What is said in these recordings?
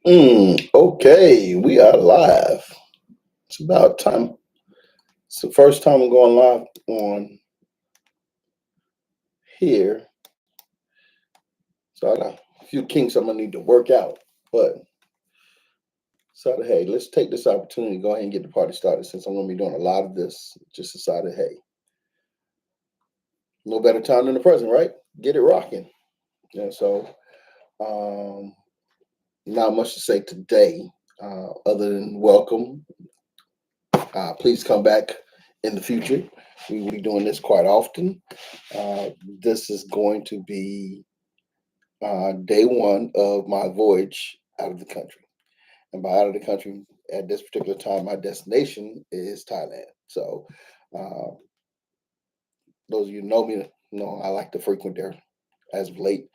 Okay, we are live. It's about time. It's the first time I'm going live on here. So I got a few kinks I'm gonna need to work out. But decided, hey, let's take this opportunity to go ahead and get the party started since I'm gonna be doing a lot of this. Just decided, hey, no better time than the present, right? Get it rocking. So um, not much to say today, other than welcome. Please come back in the future. We will be doing this quite often. Uh, this is going to be day one of my voyage out of the country. And by out of the country, at this particular time, my destination is Thailand. So, uh, those of you who know me know I like to frequent there as of late.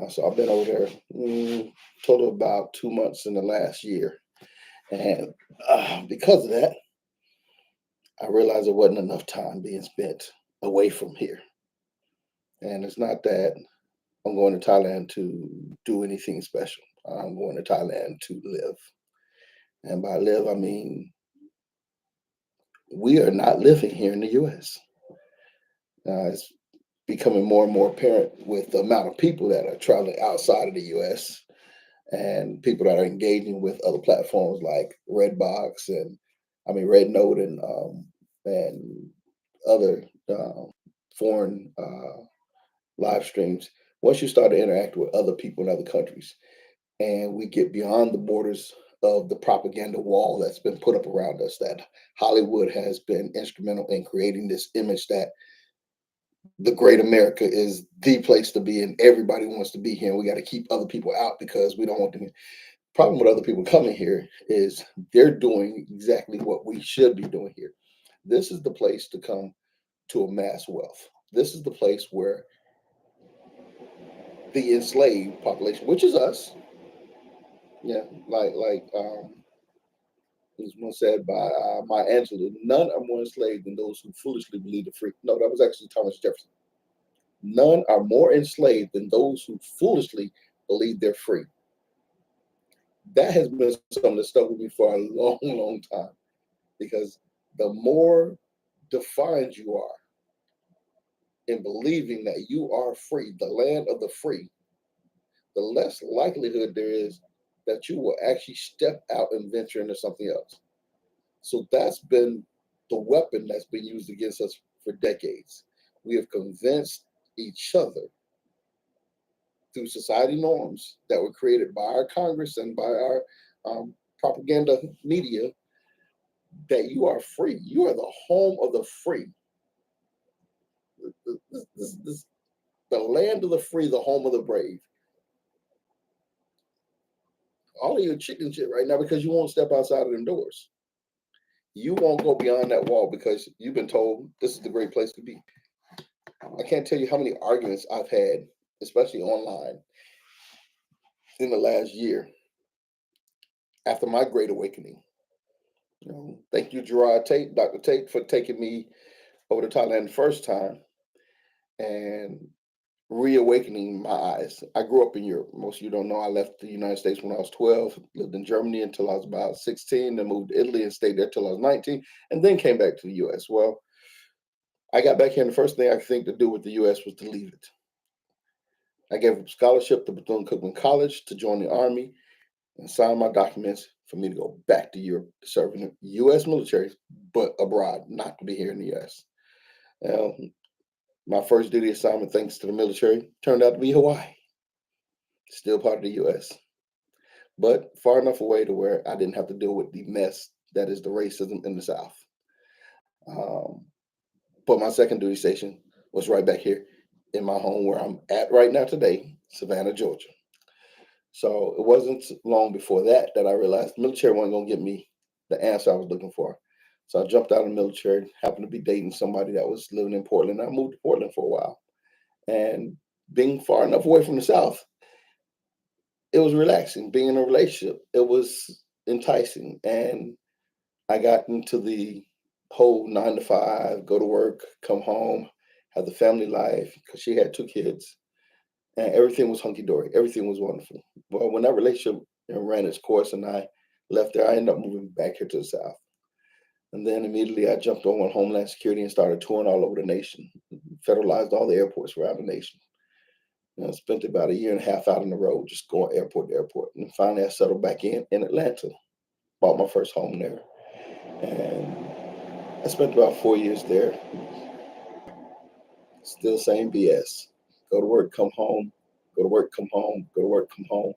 So I've been over there total about 2 months in the last year. And because of that, I realized there wasn't enough time being spent away from here. And it's not that I'm going to Thailand to do anything special. I'm going to Thailand to live. And by live, I mean we are not living here in the US. It's becoming more and more apparent with the amount of people that are traveling outside of the US and people that are engaging with other platforms like Redbox and Red Note and other foreign live streams. Once you start to interact with other people in other countries, and we get beyond the borders of the propaganda wall that's been put up around us, that Hollywood has been instrumental in creating this image that the great America is the place to be and everybody wants to be here and we got to keep other people out because we don't want them. Problem with other people coming here is they're doing exactly what we should be doing here. This is the place to come to amass wealth. This is the place where the enslaved population, which is us, yeah, it was once said by Maya Angelou, none are more enslaved than those who foolishly believe the free. No, that was actually Thomas Jefferson. None are more enslaved than those who foolishly believe they're free. That has been something that stuck with me for a long, long time because the more defined you are in believing that you are free, the land of the free, the less likelihood there is that you will actually step out and venture into something else. So that's been the weapon that's been used against us for decades. We have convinced each other through society norms that were created by our Congress and by our propaganda media that you are free. You are the home of the free. The land of the free, the home of the brave. All of your chicken shit right now because you won't step outside of them doors. You won't go beyond that wall because you've been told this is the great place to be. I can't tell you how many arguments I've had, especially online, in the last year after my great awakening. Thank you, Gerard Tate, Dr. Tate, for taking me over to Thailand the first time and reawakening my eyes. I grew up in Europe. Most of you don't know I left the United States when I was 12, lived in Germany until I was about 16, then moved to Italy and stayed there till I was 19, and then came back to the US. Well, I got back here, and the first thing I could think to do with the US was to leave it. I gave a scholarship to Bethune Cookman College to join the Army and signed my documents for me to go back to Europe to serve in the U.S. military, but abroad, not to be here in the U.S. My first duty assignment, thanks to the military, turned out to be Hawaii, still part of the U.S., but far enough away to where I didn't have to deal with the mess that is the racism in the South. Um, but my second duty station was right back here in my home where I'm at right now today, Savannah, Georgia. So it wasn't long before that I realized the military wasn't going to get me the answer I was looking for. So I jumped out of the military, happened to be dating somebody that was living in Portland. I moved to Portland for a while. And being far enough away from the South, it was relaxing. Being in a relationship, it was enticing. And I got into the whole 9 to 5, go to work, come home, have the family life, because she had 2 kids and everything was hunky dory. Everything was wonderful. Well, when that relationship and ran its course, and I left there. I ended up moving back here to the South. And then immediately I jumped on Homeland Security and started touring all over the nation, federalized all the airports around the nation. And I spent about a year and a half out on the road, just going airport to airport. And finally I settled back in Atlanta, bought my first home there. And I spent about 4 years there. Still same BS. Go to work, come home, go to work, come home, go to work, come home.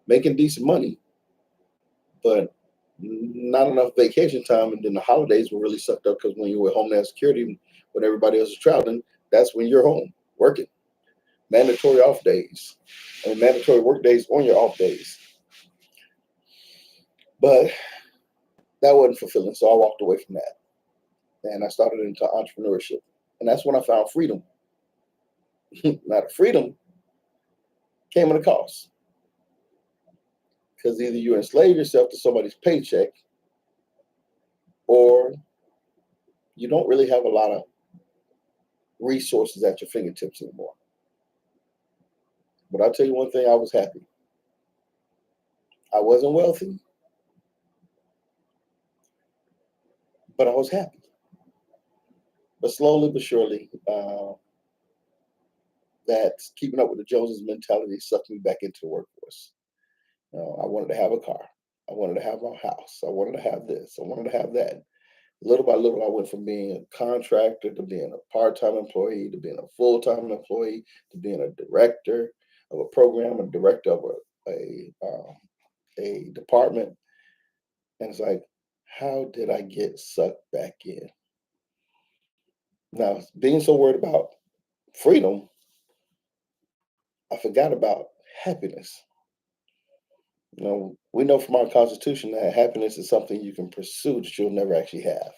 Making decent money, but not enough vacation time. And then the holidays were really sucked up because when you were at Homeland Security, when everybody else is traveling, that's when you're home working. Mandatory off days. I mean, mandatory work days on your off days. But that wasn't fulfilling, so I walked away from that. And I started into entrepreneurship. And that's when I found freedom. Now, the freedom came at a cost. Because either you enslave yourself to somebody's paycheck or you don't really have a lot of resources at your fingertips anymore. But I'll tell you one thing, I was happy. I wasn't wealthy, but I was happy. But slowly but surely, that keeping up with the Joneses mentality sucked me back into the workforce. I wanted to have a car. I wanted to have a house. I wanted to have this. I wanted to have that. Little by little, I went from being a contractor to being a part-time employee to being a full-time employee to being a director of a program, a director of a department. And it's like, how did I get sucked back in? Now, being so worried about freedom, I forgot about happiness. We know from our Constitution that happiness is something you can pursue that you'll never actually have.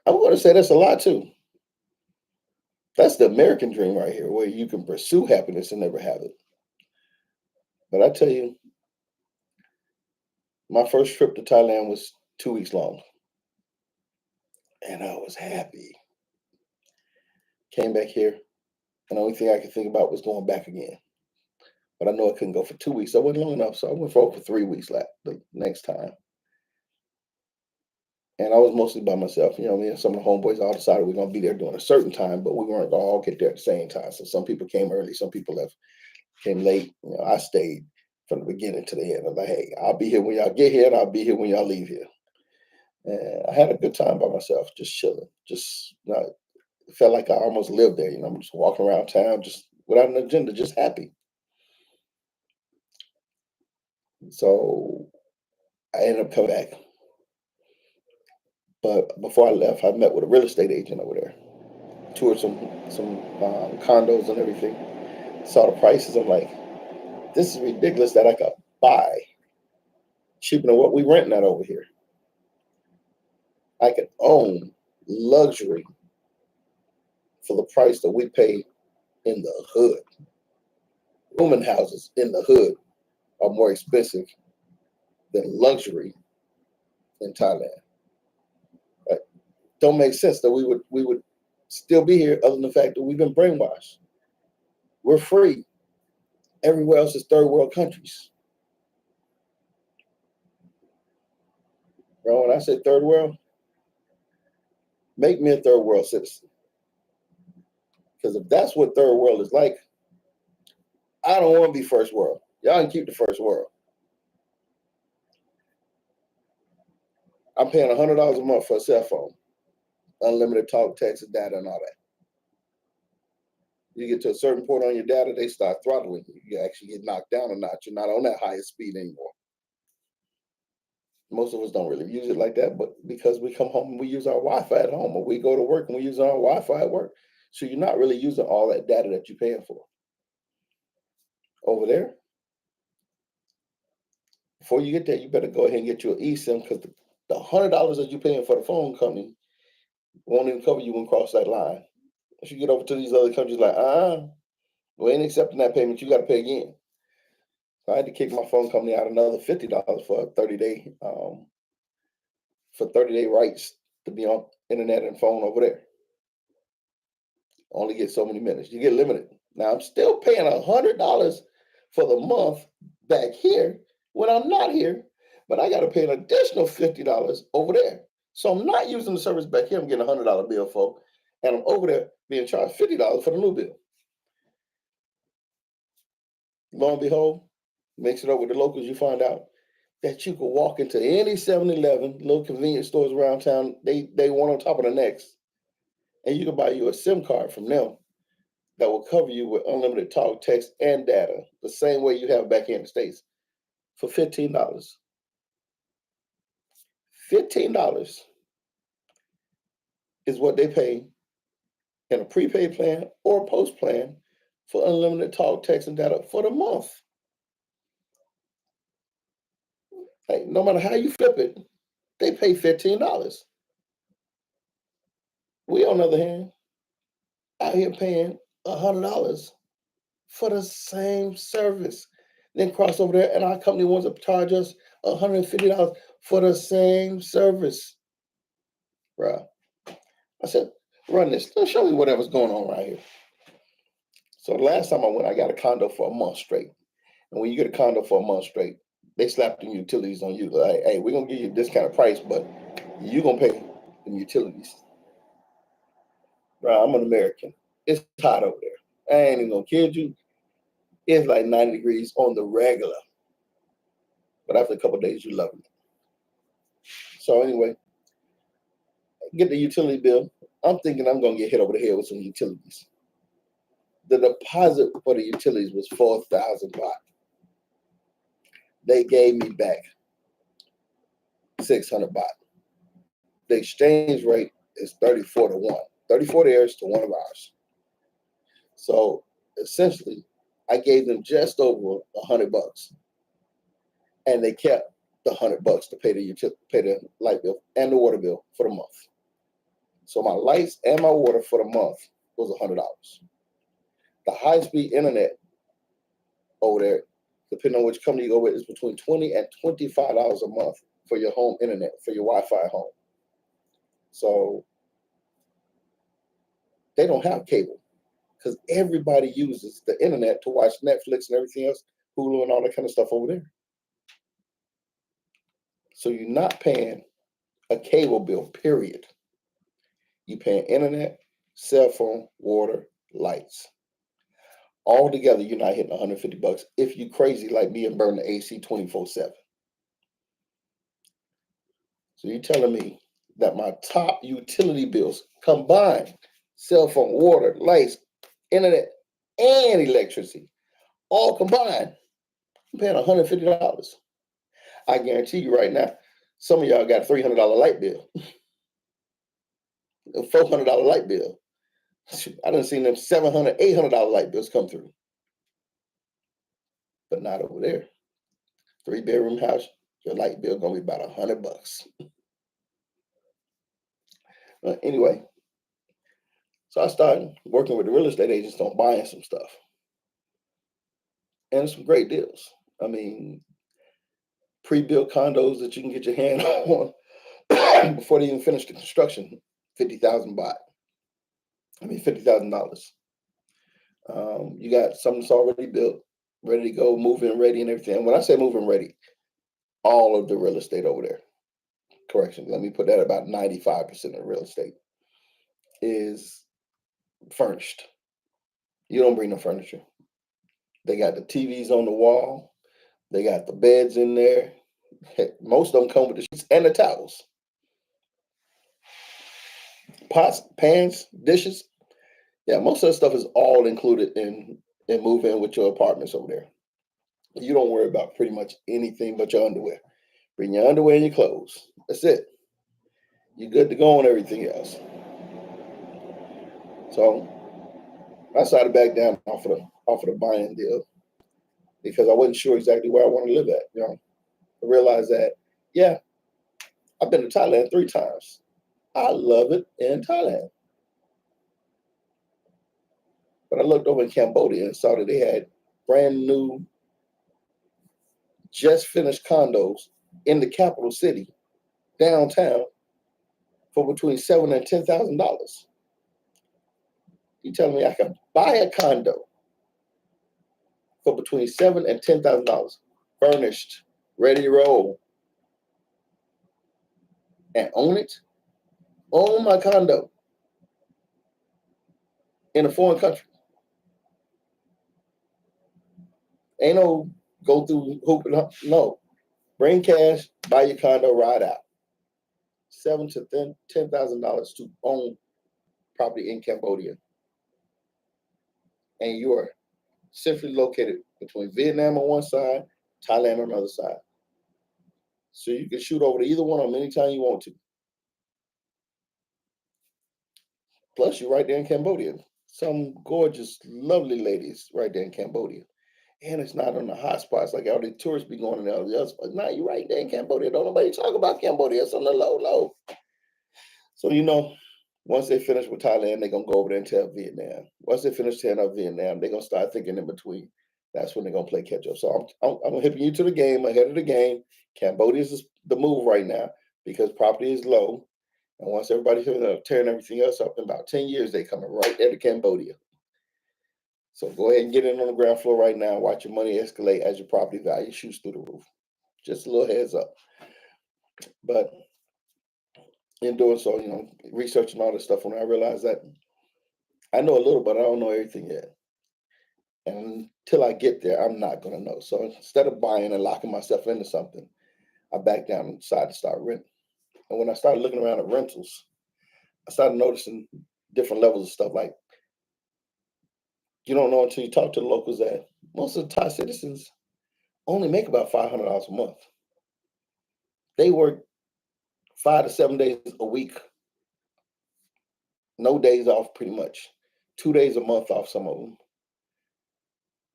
I'm going to say that's a lot too. That's the American dream right here, where you can pursue happiness and never have it. But I tell you, my first trip to Thailand was 2 weeks long, and I was happy. Came back here, and the only thing I could think about was going back again. But I know I couldn't go for 2 weeks. That wasn't long enough, so I went for over 3 weeks the next time. And I was mostly by myself. Me and some of the homeboys all decided we're going to be there during a certain time, but we weren't going to all get there at the same time. So some people came early, some people came late. I stayed from the beginning to the end. I'm like, hey, I'll be here when y'all get here, and I'll be here when y'all leave here. And I had a good time by myself, just chilling. Just it felt like I almost lived there. I'm just walking around town, just without an agenda, just happy. So I ended up coming back. But before I left, I met with a real estate agent over there. Toured some condos and everything. Saw the prices. I'm like, this is ridiculous that I could buy cheaper than what we renting at over here. I could own luxury for the price that we pay in the hood. Rooming houses in the hood are more expensive than luxury in Thailand. Right? Don't make sense that we would still be here other than the fact that we've been brainwashed. We're free. Everywhere else is third world countries. Bro, when I say third world, make me a third world citizen. Because if that's what third world is like, I don't want to be first world. Y'all can keep the first world. I'm paying $100 a month for a cell phone, unlimited talk, text, and data, and all that. You get to a certain point on your data, they start throttling you. You actually get knocked down a notch. You're not on that highest speed anymore. Most of us don't really use it like that, but because we come home and we use our Wi-Fi at home, or we go to work and we use our Wi-Fi at work. So you're not really using all that data that you're paying for. Over there, before you get there, you better go ahead and get you an eSIM, because the $100 that you're paying for the phone company won't even cover you when you cross that line. Once you get over to these other countries, like, we ain't accepting that payment. You got to pay again. So I had to kick my phone company out another $50 for a 30-day rights to be on internet and phone over there. Only get so many minutes. You get limited. Now I'm still paying $100 for the month back here when I'm not here, but I got to pay an additional $50 over there. So I'm not using the service back here. I'm getting $100 bill for, and I'm over there being charged $50 for the new bill. Lo and behold, mix it up with the locals, you find out that you can walk into any 7-Eleven, little convenience stores around town. They one on top of the next, and you can buy you a SIM card from them that will cover you with unlimited talk, text, and data, the same way you have back here in the States, for $15. $15 is what they pay in a prepaid plan or a post plan for unlimited talk, text, and data for the month. Like, no matter how you flip it, they pay $15. We, on the other hand, out here paying $100 for the same service. Then cross over there, and our company wants to charge us $150 for the same service. Bruh. I said, run this. Let's show you whatever's going on right here. So the last time I went, I got a condo for a month straight. And when you get a condo for a month straight, they slap the utilities on you. Like, hey, we're going to give you this kind of price, but you're going to pay the utilities. Bruh, I'm an American. It's hot over there. I ain't even going to kid you. It's like 90 degrees on the regular. But after a couple of days, you're loving it. So anyway, get the utility bill. I'm thinking I'm going to get hit over the head with some utilities. The deposit for the utilities was 4,000 baht. They gave me back 600 baht. The exchange rate is 34 to 1. 34 theirs to 1 of ours. So essentially, I gave them just over $100, and they kept the $100 to pay the light bill and the water bill for the month. So my lights and my water for the month was $100. The high-speed internet over there, depending on which company you go with, is between $20 and $25 a month for your home internet, for your Wi-Fi at home. So they don't have cable because everybody uses the internet to watch Netflix and everything else, Hulu and all that kind of stuff over there. So you're not paying a cable bill, period. You're paying internet, cell phone, water, lights. All together, you're not hitting $150 if you crazy like me and burn the AC 24/7. So you're telling me that my top utility bills combined, cell phone, water, lights, internet, and electricity, all combined, I'm paying $150. I guarantee you right now, some of y'all got a $300 light bill, a $400 light bill. I done seen them $700, $800 light bills come through. But not over there. 3-bedroom house, your light bill gonna be about $100. Anyway, so I started working with the real estate agents on buying some stuff. And some great deals. I mean, pre-built condos that you can get your hand on before they even finish the construction, 50,000 baht. I mean, $50,000. You got something that's already built, ready to go, move-in ready and everything. And when I say move-in ready, all of the real estate over there, correction, let me put that about 95% of the real estate is furnished. You don't bring no furniture. They got the TVs on the wall. They got the beds in there. Heck, most of them come with the sheets and the towels. Pots, pans, dishes. Yeah, most of that stuff is all included in move in with your apartments over there. You don't worry about pretty much anything but your underwear. Bring your underwear and your clothes. That's it. You're good to go on everything else. So I decided to back down off of the buying deal because I wasn't sure exactly where I want to live at. You know, I realized that, yeah, I've been to Thailand 3 times. I love it in Thailand. But I looked over in Cambodia and saw that they had brand new, just finished condos in the capital city, downtown, for between $7,000 and $10,000. You telling me I can buy a condo for between $7,000 and $10,000, furnished, ready to roll, and own it? Own my condo in a foreign country. Ain't no go through hooping up. No. Bring cash, buy your condo, ride out. $7,000 to $10,000 to own property in Cambodia. And you are centrally located between Vietnam on one side, Thailand on the other side. So you can shoot over to either one of them anytime you want to. Plus, you're right there in Cambodia. Some gorgeous, lovely ladies right there in Cambodia. And it's not on the hot spots like all the tourists be going to all the other spots. Nah, you're right there in Cambodia. Don't nobody talk about Cambodia. It's on the low. So, once they finish with Thailand, they're going to go over there and tell Vietnam. Once they finish telling up Vietnam, they're going to start thinking in between. That's when they're going to play catch up. So I'm hipping you to the game, ahead of the game. Cambodia is the move right now because property is low. And once everybody tearing everything else up, in about 10 years, they coming right there to Cambodia. So go ahead and get in on the ground floor right now. Watch your money escalate as your property value shoots through the roof. Just a little heads up. But in doing so, researching all this stuff, when I realized that I know a little, but I don't know everything yet. And until I get there, I'm not going to know. So instead of buying and locking myself into something, I backed down and decided to start renting. And when I started looking around at rentals, I started noticing different levels of stuff. Like, you don't know until you talk to the locals that most of the Thai citizens only make about $500 a month. They work 5 to 7 days a week, no days off pretty much, 2 days a month off, some of them.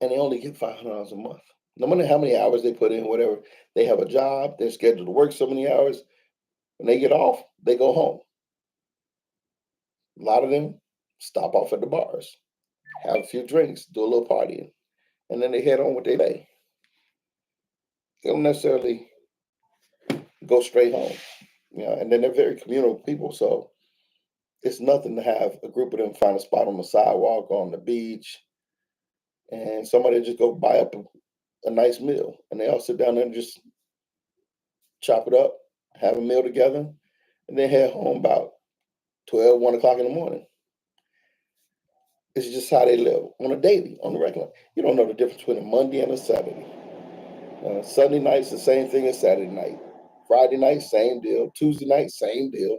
And they only get $500 a month. No matter how many hours they put in, whatever, they have a job, they're scheduled to work so many hours. When they get off, they go home. A lot of them stop off at the bars, have a few drinks, do a little partying, and then they head on with their day. They don't necessarily go straight home, and then they're very communal people. So it's nothing to have a group of them find a spot on the sidewalk, on the beach, and somebody just go buy up a nice meal. And they all sit down there and just chop it up, have a meal together, and then head home about 12, 1 o'clock in the morning. It's just how they live on a daily, on the regular. You don't know the difference between a Monday and a Saturday. Sunday night's the same thing as Saturday night. Friday night, same deal. Tuesday night, same deal.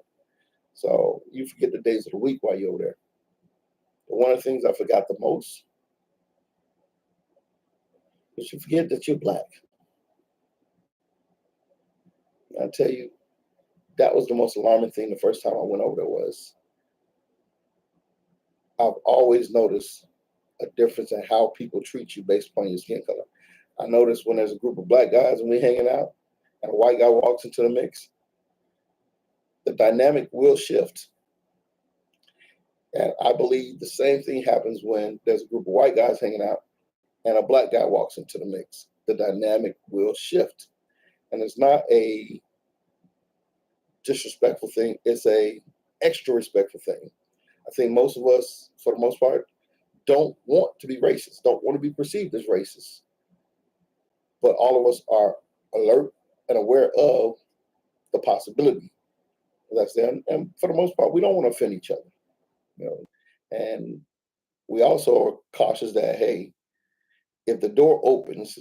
So you forget the days of the week while you're over there. But one of the things I forgot the most is you forget that you're Black. I tell you, that was the most alarming thing the first time I went over there was I've always noticed a difference in how people treat you based upon your skin color. I noticed when there's a group of Black guys and we hanging out and a white guy walks into the mix, the dynamic will shift. And I believe the same thing happens when there's a group of white guys hanging out and a Black guy walks into the mix. The dynamic will shift. And it's not a disrespectful thing, it's a extra respectful thing. I think most of us, for the most part, don't want to be racist, don't want to be perceived as racist. But all of us are alert and aware of the possibility that's there. And for the most part, we don't want to offend each other. And we also are cautious that, hey, if the door opens,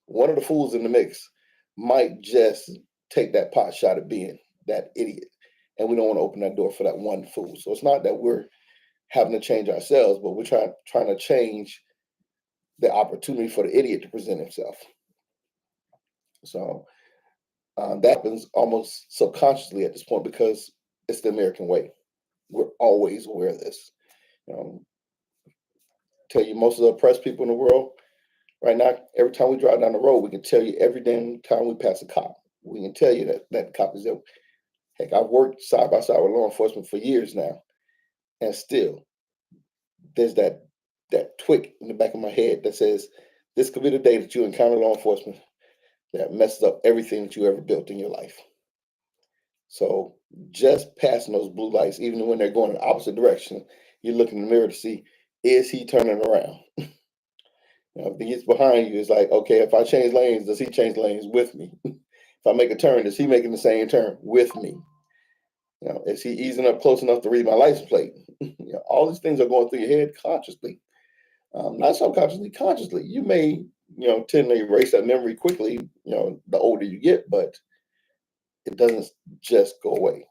one of the fools in the mix might just take that pot shot at being that idiot. And we don't want to open that door for that one fool. So it's not that we're having to change ourselves, but we're trying to change the opportunity for the idiot to present himself. So that happens almost subconsciously at this point because it's the American way. We're always aware of this. Tell you, most of the oppressed people in the world right now, every time we drive down the road, we can tell you every damn time we pass a cop. We can tell you that cop is there. Heck, I've worked side by side with law enforcement for years now, and still, there's that twig in the back of my head that says, this could be the day that you encounter law enforcement that messes up everything that you ever built in your life. So just passing those blue lights, even when they're going in the opposite direction, You look in the mirror to see, is he turning around? If he gets behind you, it's like, okay, if I change lanes, does he change lanes with me? If I make a turn, is he making the same turn with me? Is he easing up close enough to read my license plate? All these things are going through your head consciously, not subconsciously, consciously. You may, tend to erase that memory quickly, the older you get, but it doesn't just go away.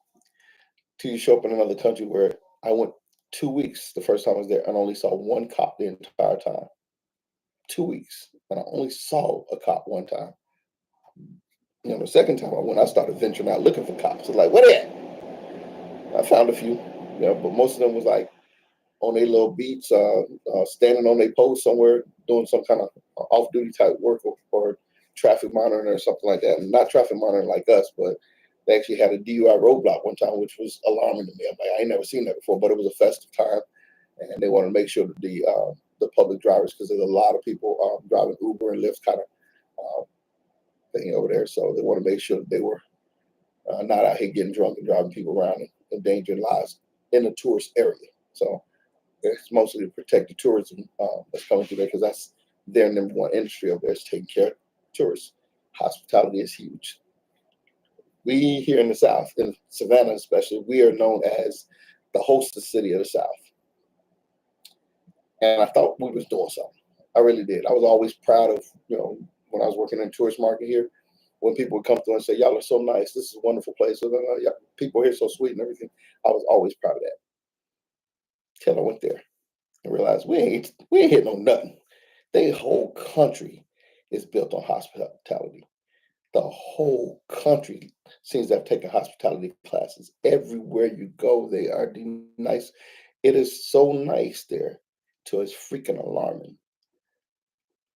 Till you show up in another country where I went 2 weeks the first time I was there and only saw one cop the entire time. 2 weeks, and I only saw a cop one time. The second time I went, I started venturing out looking for cops. I was like, what at? I found a few, but most of them was like on their little beats, standing on their post somewhere, doing some kind of off-duty type work or traffic monitoring or something like that. And not traffic monitoring like us, but they actually had a DUI roadblock one time, which was alarming to me. I'm like, I ain't never seen that before, but it was a festive time, and they wanted to make sure that the public drivers, because there's a lot of people driving Uber and Lyft kind of thing over there, so they want to make sure that they were not out here getting drunk and driving people around and endangering lives in the tourist area. So it's mostly to protect the tourism that's coming through there, because that's their number one industry over there, is taking care of tourists. Hospitality is huge. We here in the South, in Savannah especially, we are known as the hostess city of the South. And I thought we was doing something. I really did. I was always proud of, when I was working in the tourist market here, when people would come through and say, y'all are so nice, this is a wonderful place, people here are so sweet and everything. I was always proud of that. Till I went there and realized we ain't hitting on nothing. The whole country is built on hospitality. The whole country seems to have taken hospitality classes. Everywhere you go, they are nice. It is so nice there till it's freaking alarming.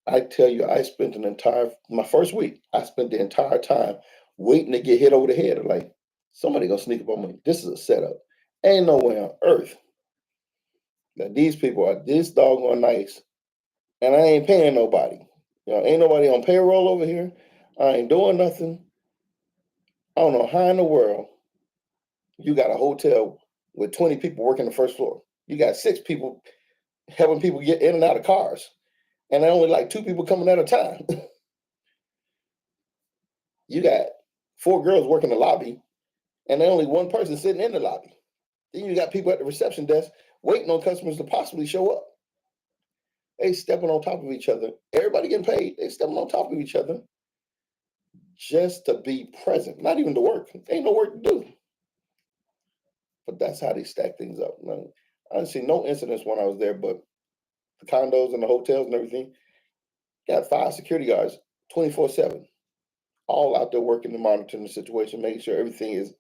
I tell you, my first week, I spent the entire time waiting to get hit over the head. Like, somebody gonna sneak up on me. This is a setup. Ain't no way on earth that these people are this doggone nice, and I ain't paying nobody. Ain't nobody on payroll over here. I ain't doing nothing. I don't know how in the world you got a hotel with 20 people working the first floor. You got 6 people helping people get in and out of cars, and only like 2 people coming at a time. You got 4 girls working the lobby, and only 1 person sitting in the lobby. Then you got people at the reception desk waiting on customers to possibly show up. They stepping on top of each other. Everybody getting paid. They stepping on top of each other just to be present, not even to work. Ain't no work to do. But that's how they stack things up. Now, I didn't see no incidents when I was there, but the condos and the hotels and everything got 5 security guards 24/7, all out there working and monitoring the situation, making sure everything is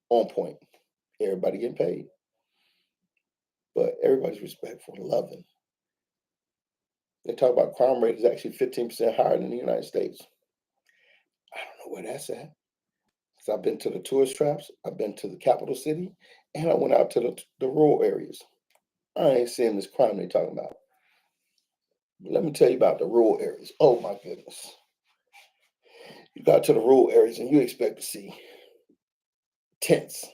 on point. Everybody getting paid. But everybody's respectful and loving. They talk about crime rate is actually 15% higher than the United States. I don't know where that's at. Because I've been to the tourist traps, I've been to the capital city, and I went out to the rural areas. I ain't seeing this crime they talking about. But let me tell you about the rural areas. Oh my goodness. You got to the rural areas and you expect to see tents.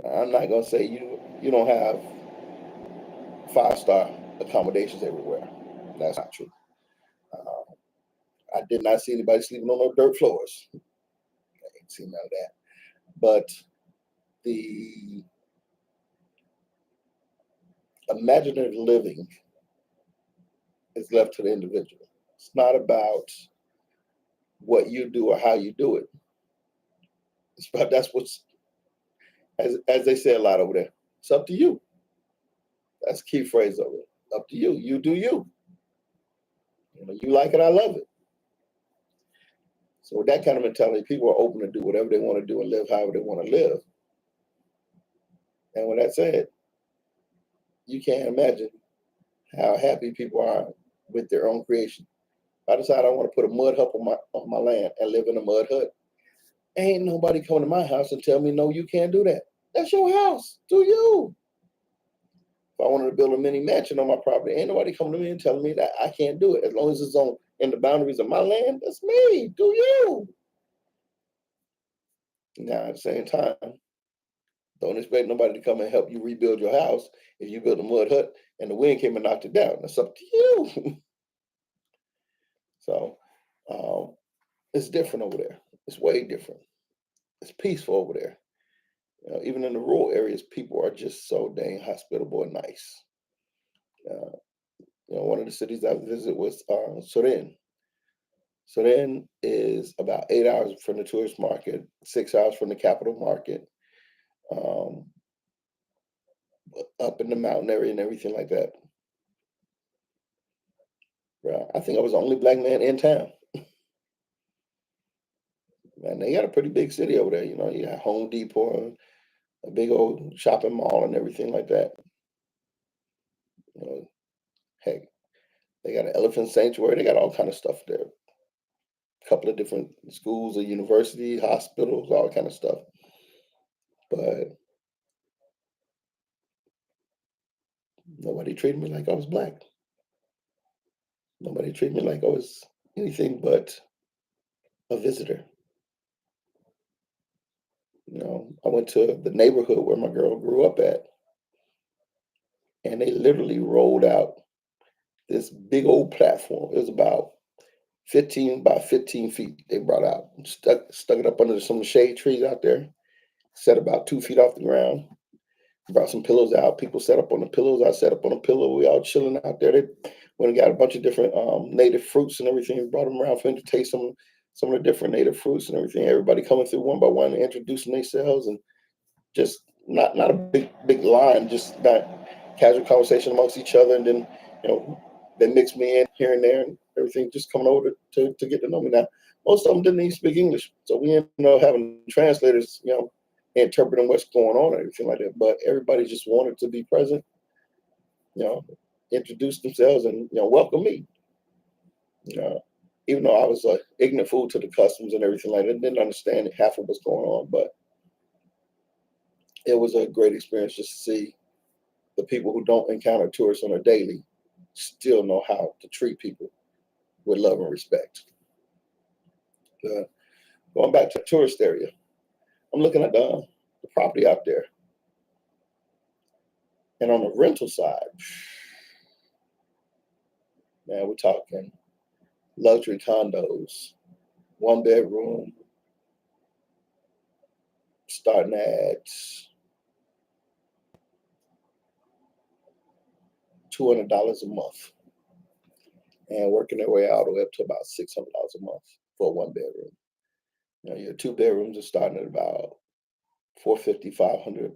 Now, I'm not gonna say you don't have 5-star accommodations everywhere. That's not true. I did not see anybody sleeping on no dirt floors. I ain't seen none of that. But the imaginative living is left to the individual. It's not about what you do or how you do it. It's about that's what's as they say a lot over there. It's up to you. That's the key phrase of it. Up to you. You do you. You like it, I love it. So with that kind of mentality, people are open to do whatever they want to do and live however they want to live. And with that said, you can't imagine how happy people are with their own creation. If I decide I want to put a mud hut on my land and live in a mud hut, ain't nobody coming to my house and tell me, no, you can't do that. That's your house. Do you? If I wanted to build a mini mansion on my property, ain't nobody coming to me and telling me that I can't do it. As long as it's in the boundaries of my land, that's me. Do you? Now, at the same time, Don't expect nobody to come and help you rebuild your house if you built a mud hut and the wind came and knocked it down. That's up to you. So um, it's different over there. It's way different. It's peaceful over there. Even in the rural areas, people are just so dang hospitable and nice. Uh, one of the cities I visited was Surin. Surin is about 8 hours from the tourist market, 6 hours from the capital market, um, up in the mountain area and everything like that. I think I was the only black man in town. Man, they got a pretty big city over there. You got Home Depot, and a big old shopping mall, and everything like that. You know, heck, they got an elephant sanctuary. They got all kind of stuff there. A couple of different schools, a university, hospitals, all kind of stuff. But nobody treated me like I was black. Nobody treated me like I was anything but a visitor. I went to the neighborhood where my girl grew up at, and they literally rolled out this big old platform. It was about 15 by 15 feet. They brought out, stuck it up under some of the shade trees out there, set about 2 feet off the ground. Brought some pillows out. People sat up on the pillows. I sat up on a pillow. We all chilling out there. They went and got a bunch of different native fruits and everything. Brought them around for him to taste some of the different native fruits and everything. Everybody coming through one by one and introducing themselves, and just not a big line, just that casual conversation amongst each other. And then they mix me in here and there and everything, just coming over to get to know me. Now most of them didn't even speak English, so we ended up having translators, interpreting what's going on and everything like that. But everybody just wanted to be present, you know, introduce themselves and welcome me. You know, Even though I was a ignorant fool to the customs and everything like that, didn't understand half of what's going on, but it was a great experience just to see the people who don't encounter tourists on a daily still know how to treat people with love and respect. Uh, Going back to the tourist area, I'm looking at the property out there, and on the rental side, man, we're talking luxury condos, 1 bedroom, starting at $200 a month, and working their way all the way up to about $600 a month for a 1 bedroom. Your 2 bedrooms are starting at about 450, 500,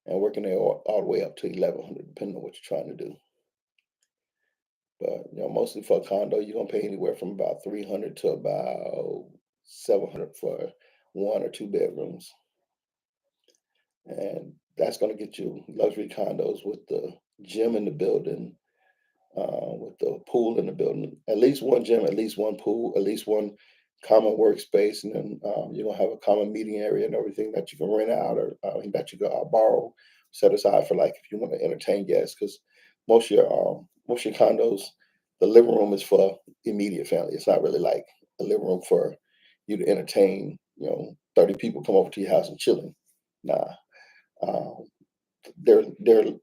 and working there all the way up to 1100, depending on what you're trying to do. But mostly for a condo, you're gonna pay anywhere from about 300 to about 700 for 1 or 2 bedrooms, and that's gonna get you luxury condos with the gym in the building, with the pool in the building, at least one gym, at least one pool, at least one common workspace, and then you're gonna have a common meeting area and everything that you can rent out or that you go borrow, set aside for like if you want to entertain guests. Because most of your condos, the living room is for immediate family. It's not really like a living room for you to entertain. 30 people come over to your house and chilling. Nah, um, their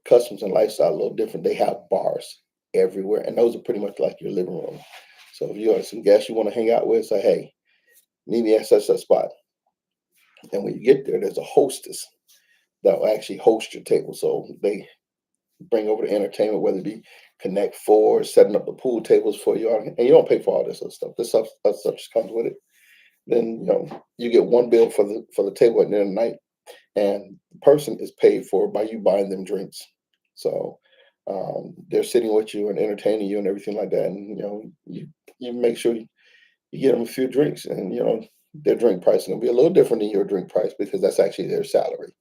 customs and lifestyle a little different. They have bars everywhere, and those are pretty much like your living room. So if you have some guests you want to hang out with, say, hey, meet me at such a spot. And when you get there, there's a hostess that will actually host your table. So they bring over the entertainment, whether it be Connect Four, setting up the pool tables for you, and you don't pay for all this other stuff. This stuff, other stuff just comes with it. Then you get one bill for the table at the end of the night, and the person is paid for by you buying them drinks. So they're sitting with you and entertaining you and everything like that, and you make sure you get them a few drinks, and their drink price is going to be a little different than your drink price because that's actually their salary.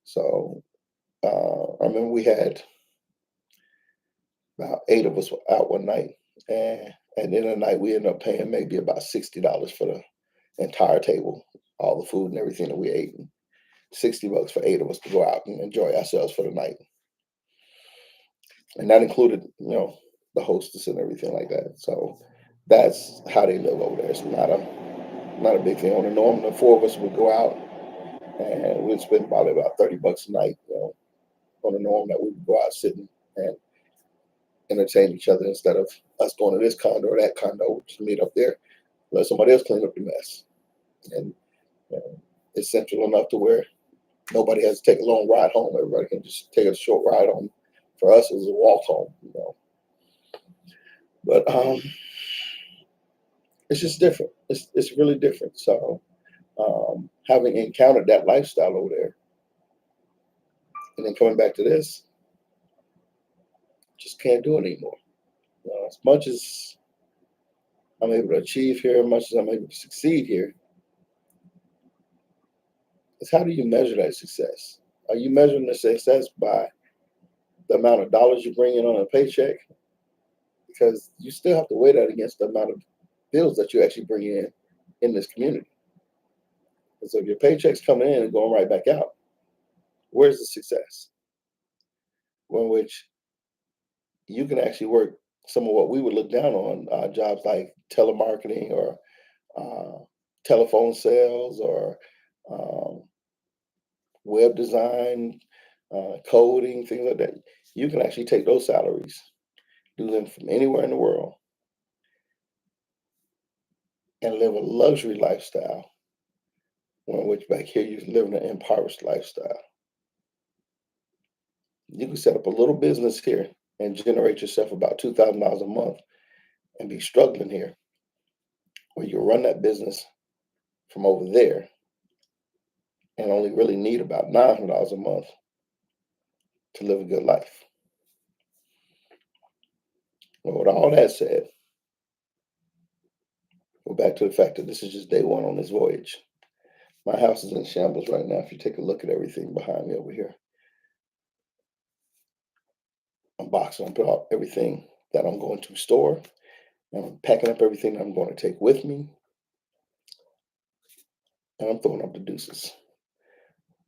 So I remember we had about 8 of us out one night, and at the end of the night we ended up paying maybe about $60 for the entire table, all the food and everything that we ate. And $60 for 8 of us to go out and enjoy ourselves for the night, and that included the hostess and everything like that. So that's how they live over there. It's not a big thing. On the norm, the 4 of us would go out. and we'd spend probably about $30 a night, on the norm that we would go out sitting and entertain each other instead of us going to this condo or that condo, just meet up there, let somebody else clean up the mess. And it's central enough to where nobody has to take a long ride home. Everybody can just take a short ride home. For us, it was a walk home. But it's just different. It's really different. So having encountered that lifestyle over there, and then coming back to this, just can't do it anymore. As much as I'm able to achieve here, as much as I'm able to succeed here, it's how do you measure that success? Are you measuring the success by the amount of dollars you bring in on a paycheck? Because you still have to weigh that against the amount of bills that you actually bring in this community. And so if your paycheck's coming in and going right back out, where's the success? One which you can actually work some of what we would look down on, jobs like telemarketing or telephone sales or um, web design, coding, things like that. You can actually take those salaries, do them from anywhere in the world, and live a luxury lifestyle. One which back here you're living an impoverished lifestyle. You can set up a little business here and generate yourself about $2,000 a month and be struggling here, where you run that business from over there and only really need about $900 a month to live a good life. Well, with all that said, we're back to the fact that this is just day one on this voyage. My house is in shambles right now. If you take a look at everything behind me over here, I'm boxing up out everything that I'm going to store, and I'm packing up everything that I'm going to take with me, and I'm throwing up the deuces.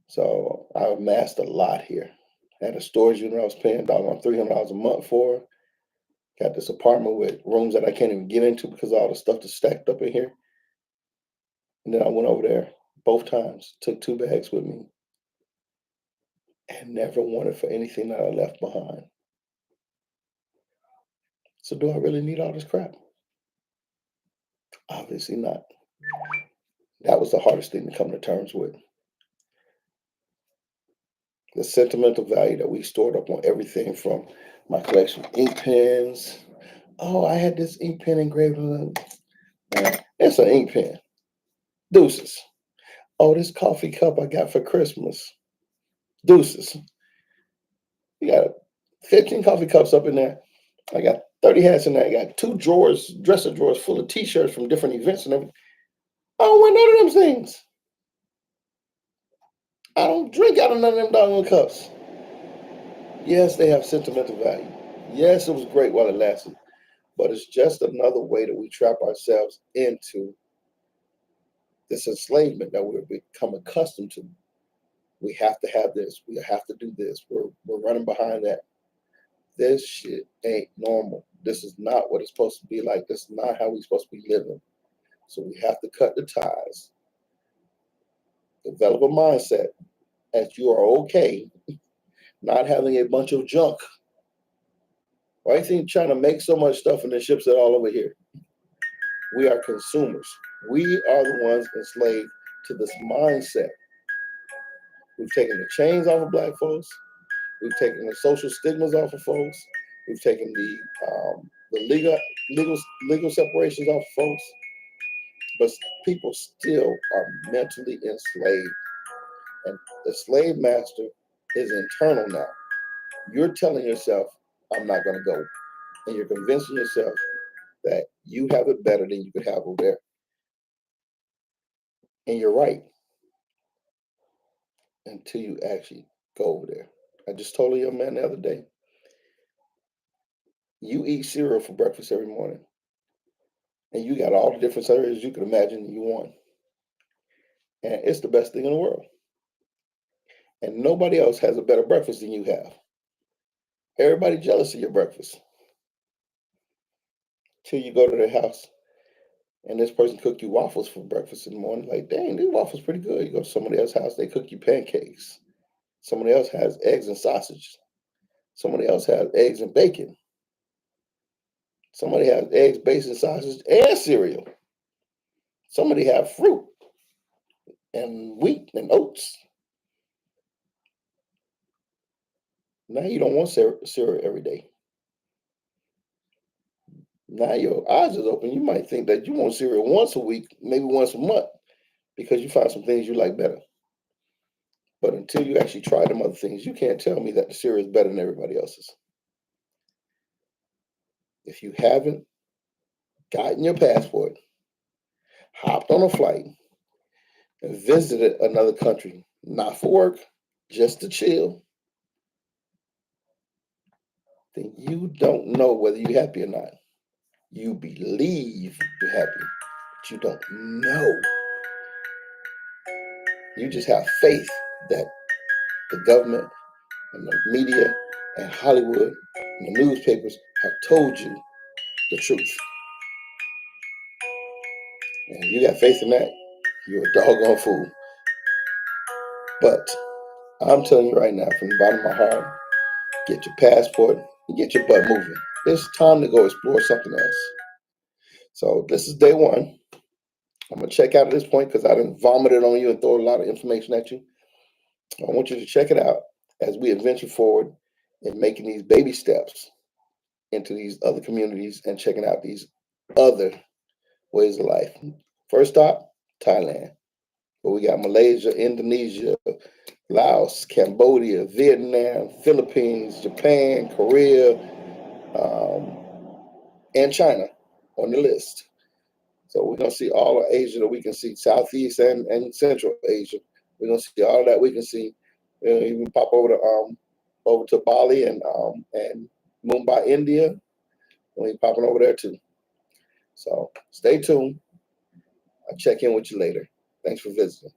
So I amassed a lot here. I had a storage unit I was paying $300 a month for. Got this apartment with rooms that I can't even get into because of all the stuff that's stacked up in here. And then I went over there both times, took 2 bags with me, and never wanted for anything that I left behind. So do I really need all this crap? Obviously not. That was the hardest thing to come to terms with. The sentimental value that we stored up on everything from my collection of ink pens. Oh, I had this ink pen engraved on it. It's an ink pen. Deuces. Oh, this coffee cup I got for Christmas. Deuces. You got 15 coffee cups up in there. I got 30 hats in there. I got 2 dresser drawers full of t-shirts from different events and everything. I don't wear none of them things. I don't drink out of none of them doggone cups. Yes, they have sentimental value. Yes, it was great while it lasted. But it's just another way that we trap ourselves into this enslavement that we've become accustomed to. We have to have this. We have to do this. We're running behind that. This shit ain't normal. This is not what it's supposed to be like. This is not how we're supposed to be living. So we have to cut the ties, develop a mindset that you are okay not having a bunch of junk. Why do you think trying to make so much stuff and then ships it all over here? We are consumers. We are the ones enslaved to this mindset. We've taken the chains off of black folks. We've taken the social stigmas off of folks. We've taken the legal separations off of folks. But people still are mentally enslaved. And the slave master is internal now. You're telling yourself, I'm not going to go. And you're convincing yourself that you have it better than you could have over there. And you're right until you actually go over there. I just told a young man the other day, you eat cereal for breakfast every morning, and you got all the different cereals you can imagine you want. And it's the best thing in the world. And nobody else has a better breakfast than you have. Everybody jealous of your breakfast. Till you go to their house and this person cook you waffles for breakfast in the morning. Like, dang, these waffles pretty good. You go to somebody else's house, they cook you pancakes. Somebody else has eggs and sausage. Somebody else has eggs and bacon. Somebody has eggs, bacon, sausage, and cereal. Somebody have fruit and wheat and oats. Now you don't want cereal every day. Now your eyes is open. You might think that you want cereal once a week, maybe once a month, because you find some things you like better. But until you actually try them other things, you can't tell me that the cereal is better than everybody else's. If you haven't gotten your passport, hopped on a flight, and visited another country, not for work, just to chill, then you don't know whether you're happy or not. You believe you're happy, but you don't know. You just have faith that the government and the media and Hollywood and the newspapers have told you the truth. And if you got faith in that, you're a doggone fool. But I'm telling you right now, from the bottom of my heart, get your passport and get your butt moving. It's time to go explore something else. So this is day one. I'm going to check out at this point because I didn't vomit it on you and throw a lot of information at you. I want you to check it out as we adventure forward in making these baby steps into these other communities and checking out these other ways of life. First stop, Thailand. But we got Malaysia, Indonesia, Laos, Cambodia, Vietnam, Philippines, Japan, Korea, and China on the list. So we're going to see all of Asia that we can see, Southeast and Central Asia. We're going to see all of that we can see. Even pop over to Bali and Mumbai, India. We'll be popping over there too. So stay tuned. I'll check in with you later. Thanks for visiting.